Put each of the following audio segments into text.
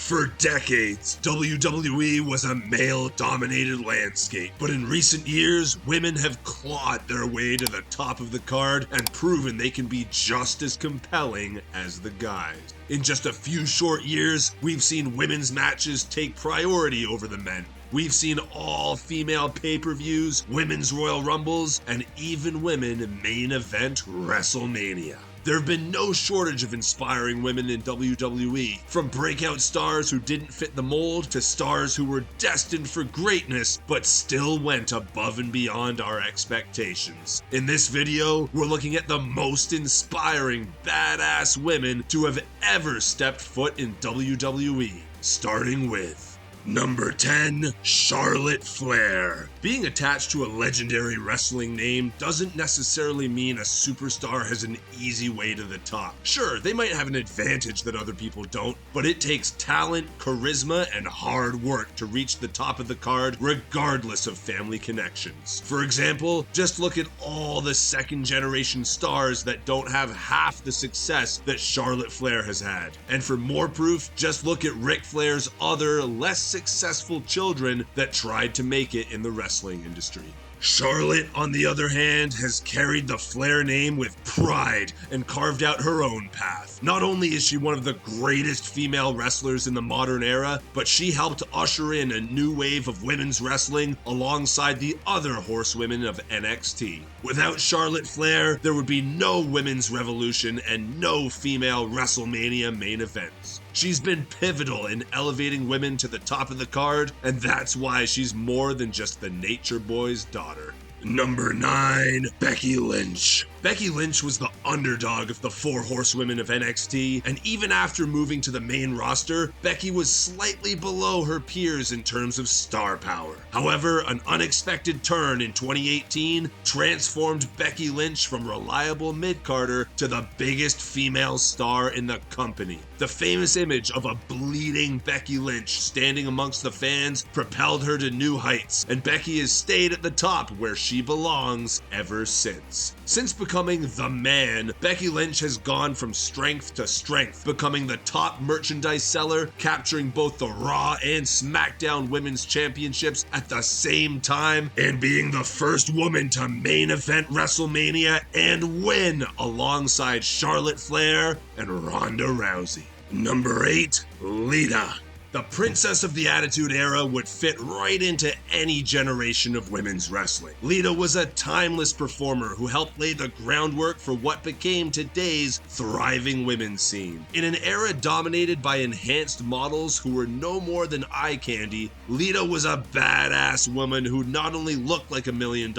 For decades, WWE was a male-dominated landscape, but in recent years, women have clawed their way to the top of the card and proven they can be just as compelling as the guys. In just a few short years, we've seen women's matches take priority over the men. We've seen all-female pay-per-views, women's Royal Rumbles, and even women main event Wrestlemania. There have been no shortage of inspiring women in WWE, from breakout stars who didn't fit the mold to stars who were destined for greatness but still went above and beyond our expectations. In this video, we're looking at the most inspiring badass women to have ever stepped foot in WWE, starting with Number 10, Charlotte Flair. Being attached to a legendary wrestling name doesn't necessarily mean a superstar has an easy way to the top. Sure, they might have an advantage that other people don't, but it takes talent, charisma, and hard work to reach the top of the card regardless of family connections. For example, just look at all the second-generation stars that don't have half the success that Charlotte Flair has had. And for more proof, just look at Ric Flair's other, less successful children that tried to make it in the wrestling industry. Charlotte, on the other hand, has carried the Flair name with pride and carved out her own path. Not only is she one of the greatest female wrestlers in the modern era, but she helped usher in a new wave of women's wrestling alongside the other horsewomen of NXT. Without Charlotte Flair, there would be no women's revolution and no female Wrestlemania main events. She's been pivotal in elevating women to the top of the card, and that's why she's more than just the Nature Boy's daughter. Number 9, Becky Lynch. Becky Lynch was the underdog of the four horsewomen of NXT, and even after moving to the main roster, Becky was slightly below her peers in terms of star power. However, an unexpected turn in 2018 transformed Becky Lynch from reliable mid-carder to the biggest female star in the company. The famous image of a bleeding Becky Lynch standing amongst the fans propelled her to new heights, and Becky has stayed at the top where she belongs ever since. Since becoming the man, Becky Lynch has gone from strength to strength, becoming the top merchandise seller, capturing both the Raw and SmackDown Women's Championships at the same time, and being the first woman to main event WrestleMania and win alongside Charlotte Flair and Ronda Rousey. Number 8, Lita. The Princess of the Attitude Era would fit right into any generation of women's wrestling. Lita was a timeless performer who helped lay the groundwork for what became today's thriving women's scene. In an era dominated by enhanced models who were no more than eye candy, Lita was a badass woman who not only looked like $1 million,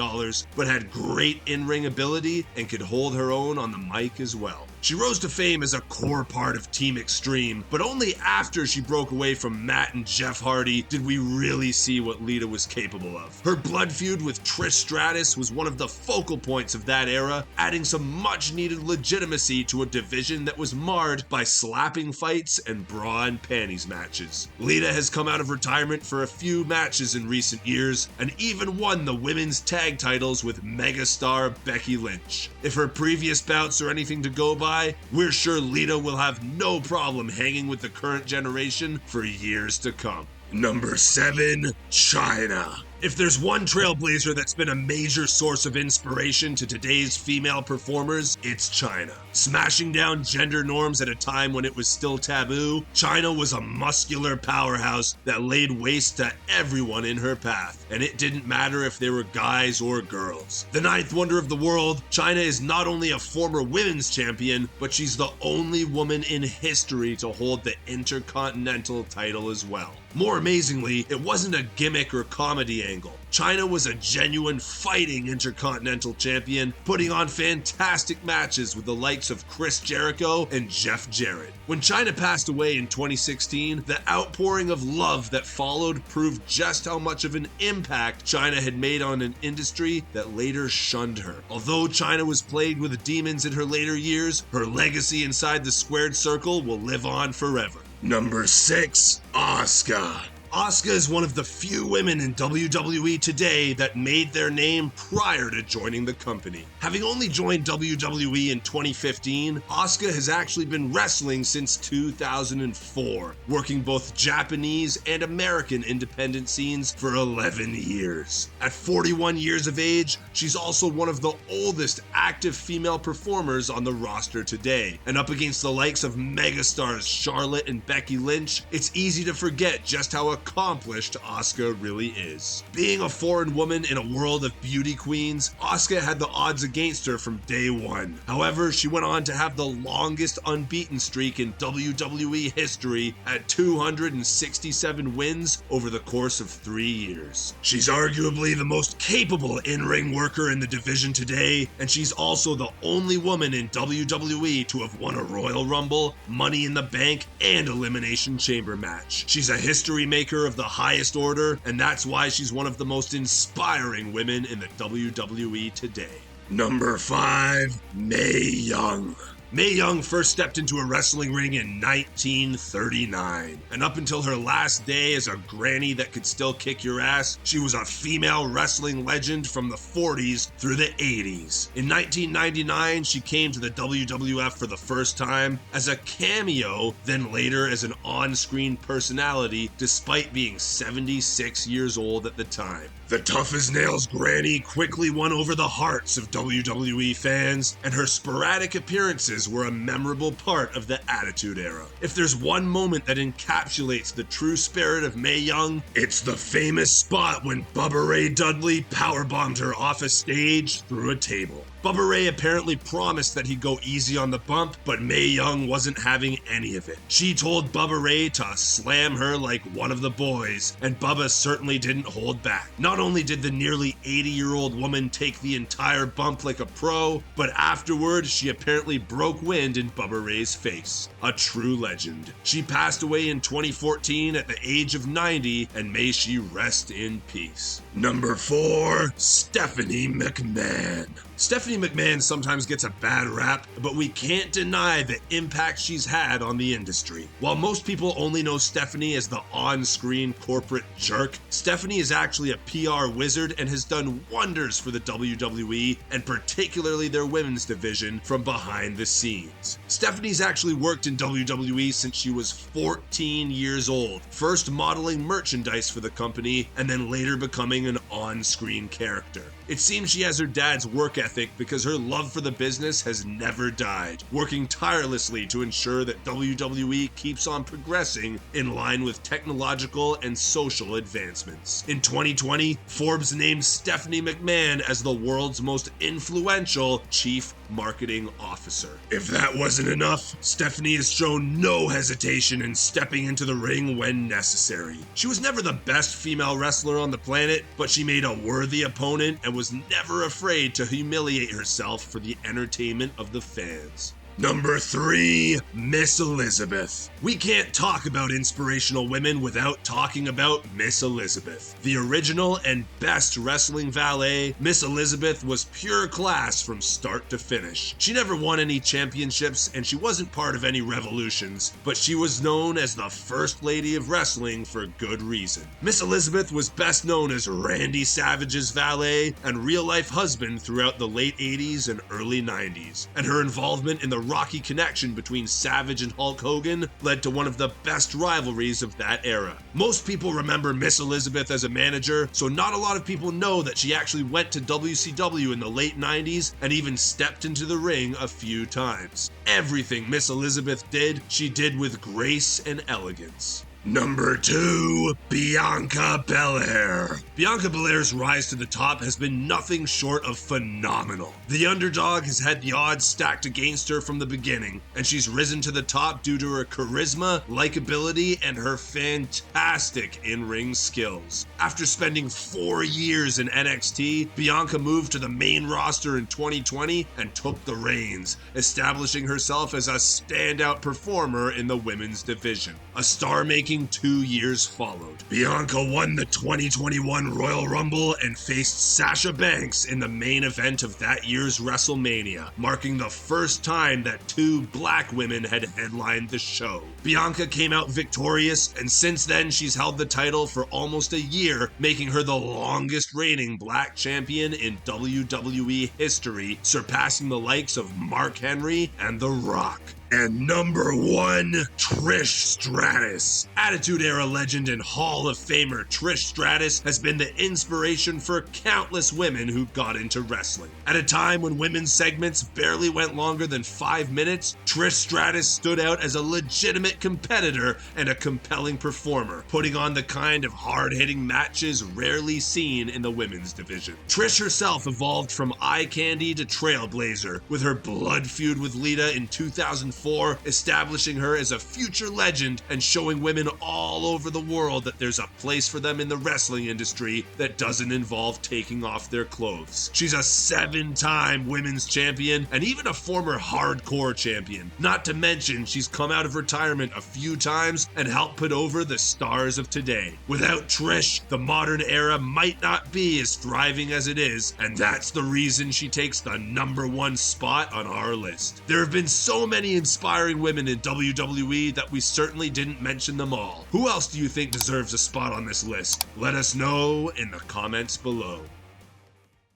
but had great in-ring ability and could hold her own on the mic as well. She rose to fame as a core part of Team Extreme, but only after she broke away from Matt and Jeff Hardy did we really see what Lita was capable of. Her blood feud with Trish Stratus was one of the focal points of that era, adding some much-needed legitimacy to a division that was marred by slapping fights and bra and panties matches. Lita has come out of retirement for a few matches in recent years, and even won the women's tag titles with megastar Becky Lynch. If her previous bouts are anything to go by, we're sure Lita will have no problem hanging with the current generation for years to come. Number 7, Chyna. If there's one trailblazer that's been a major source of inspiration to today's female performers, it's Chyna. Smashing down gender norms at a time when it was still taboo, Chyna was a muscular powerhouse that laid waste to everyone in her path, and it didn't matter if they were guys or girls. The 9th wonder of the world, Chyna is not only a former women's champion, but she's the only woman in history to hold the Intercontinental title as well. More amazingly, it wasn't a gimmick or comedy angle. Chyna was a genuine fighting Intercontinental champion, putting on fantastic matches with the likes of Chris Jericho and Jeff Jarrett. When Chyna passed away in 2016, the outpouring of love that followed proved just how much of an impact Chyna had made on an industry that later shunned her. Although Chyna was plagued with demons in her later years, her legacy inside the squared circle will live on forever. Number 6, Asuka. Asuka is one of the few women in WWE today that made their name prior to joining the company. Having only joined WWE in 2015, Asuka has actually been wrestling since 2004, working both Japanese and American independent scenes for 11 years. At 41 years of age, she's also one of the oldest active female performers on the roster today. And up against the likes of megastars Charlotte and Becky Lynch, it's easy to forget just how accomplished Asuka really is. Being a foreign woman in a world of beauty queens, Asuka had the odds against her from day one. However, she went on to have the longest unbeaten streak in WWE history at 267 wins over the course of 3 years. She's arguably the most capable in-ring worker in the division today, and she's also the only woman in WWE to have won a Royal Rumble, Money in the Bank, and Elimination Chamber match. She's a history maker of the highest order, and that's why she's one of the most inspiring women in the WWE today. Number 5, Mae Young. Mae Young first stepped into a wrestling ring in 1939, and up until her last day as a granny that could still kick your ass, she was a female wrestling legend from the 40s through the 80s. In 1999, she came to the WWF for the first time as a cameo, then later as an on-screen personality, despite being 76 years old at the time. The tough-as-nails granny quickly won over the hearts of WWE fans, and her sporadic appearances were a memorable part of the Attitude Era. If there's one moment that encapsulates the true spirit of Mae Young, it's the famous spot when Bubba Ray Dudley powerbombed her off a stage through a table. Bubba Ray apparently promised that he'd go easy on the bump, but Mae Young wasn't having any of it. She told Bubba Ray to slam her like one of the boys, and Bubba certainly didn't hold back. Not only did the nearly 80-year-old woman take the entire bump like a pro, but afterward she apparently broke wind in Bubba Ray's face. A true legend. She passed away in 2014 at the age of 90, and may she rest in peace. Number 4, Stephanie McMahon. Stephanie McMahon sometimes gets a bad rap, but we can't deny the impact she's had on the industry. While most people only know Stephanie as the on-screen corporate jerk, Stephanie is actually a PR wizard and has done wonders for the WWE and particularly their women's division from behind the scenes. Stephanie's actually worked in WWE since she was 14 years old, first modeling merchandise for the company and then later becoming an on-screen character. It seems she has her dad's work ethic because her love for the business has never died, working tirelessly to ensure that WWE keeps on progressing in line with technological and social advancements. In 2020, Forbes named Stephanie McMahon as the world's most influential chief marketing officer. If that wasn't enough, Stephanie has shown no hesitation in stepping into the ring when necessary. She was never the best female wrestler on the planet, but she made a worthy opponent and was never afraid to humiliate herself for the entertainment of the fans. Number 3, Miss Elizabeth. We can't talk about inspirational women without talking about Miss Elizabeth. The original and best wrestling valet, Miss Elizabeth was pure class from start to finish. She never won any championships and she wasn't part of any revolutions, but she was known as the First Lady of Wrestling for good reason. Miss Elizabeth was best known as Randy Savage's valet and real-life husband throughout the late 80s and early 90s, and her involvement in the rocky connection between Savage and Hulk Hogan led to one of the best rivalries of that era. Most people remember Miss Elizabeth as a manager, so not a lot of people know that she actually went to WCW in the late 90s and even stepped into the ring a few times. Everything Miss Elizabeth did, she did with grace and elegance. Number 2, Bianca Belair. Bianca Belair's rise to the top has been nothing short of phenomenal. The underdog has had the odds stacked against her from the beginning, and she's risen to the top due to her charisma, likability, and her fantastic in-ring skills. After spending 4 years in NXT, Bianca moved to the main roster in 2020 and took the reins, establishing herself as a standout performer in the women's division. A star-making breathtaking 2 years followed. Bianca won the 2021 Royal Rumble and faced Sasha Banks in the main event of that year's WrestleMania, marking the first time that 2 black women had headlined the show. Bianca came out victorious, and since then she's held the title for almost a year, making her the longest reigning black champion in WWE history, surpassing the likes of Mark Henry and The Rock. And number 1, Trish Stratus. Attitude Era legend and Hall of Famer Trish Stratus has been the inspiration for countless women who got into wrestling. At a time when women's segments barely went longer than 5 minutes, Trish Stratus stood out as a legitimate competitor and a compelling performer, putting on the kind of hard-hitting matches rarely seen in the women's division. Trish herself evolved from eye candy to trailblazer, with her blood feud with Lita in 2004 establishing her as a future legend and showing women all over the world that there's a place for them in the wrestling industry that doesn't involve taking off their clothes. She's a 7-time women's champion and even a former hardcore champion. Not to mention, she's come out of retirement a few times and helped put over the stars of today. Without Trish, the modern era might not be as thriving as it is, and that's the reason she takes the number 1 spot on our list. There have been so many inspiring women in WWE that we certainly didn't mention them all. Who else do you think deserves a spot on this list? Let us know in the comments below.